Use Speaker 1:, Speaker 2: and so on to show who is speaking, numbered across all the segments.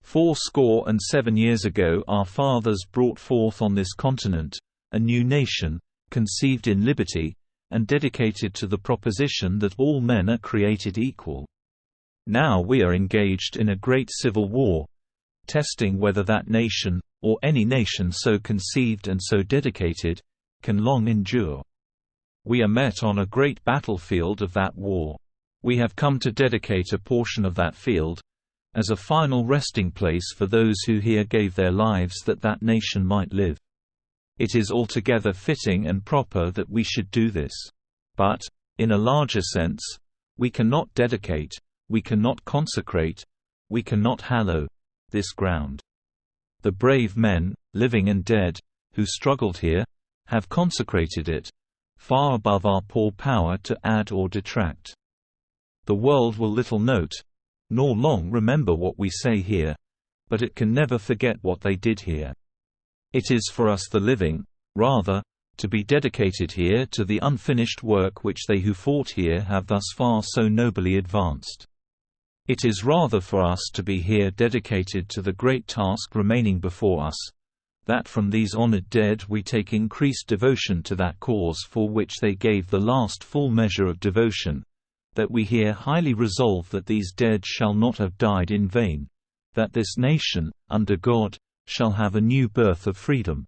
Speaker 1: 407 years ago our fathers brought forth on this continent a new nation, conceived in liberty, and dedicated to the proposition that all men are created equal. Now we are engaged in a great civil war, testing whether that nation, or any nation so conceived and so dedicated, can long endure. We are met on a great battlefield of that war. We have come to dedicate a portion of that field as a final resting place for those who here gave their lives that that nation might live. It is altogether fitting and proper that we should do this. But, in a larger sense, we cannot dedicate, we cannot consecrate, we cannot hallow this ground. The brave men, living and dead, who struggled here, have consecrated it, far above our poor power to add or detract. The world will little note, nor long remember what we say here, but it can never forget what they did here. It is for us the living, rather, to be dedicated here to the unfinished work which they who fought here have thus far so nobly advanced. It is rather for us to be here dedicated to the great task remaining before us, that from these honored dead we take increased devotion to that cause for which they gave the last full measure of devotion, that we here highly resolve that these dead shall not have died in vain, that this nation, under God, shall have a new birth of freedom,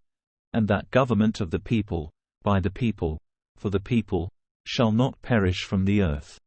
Speaker 1: and that government of the people, by the people, for the people, shall not perish from the earth.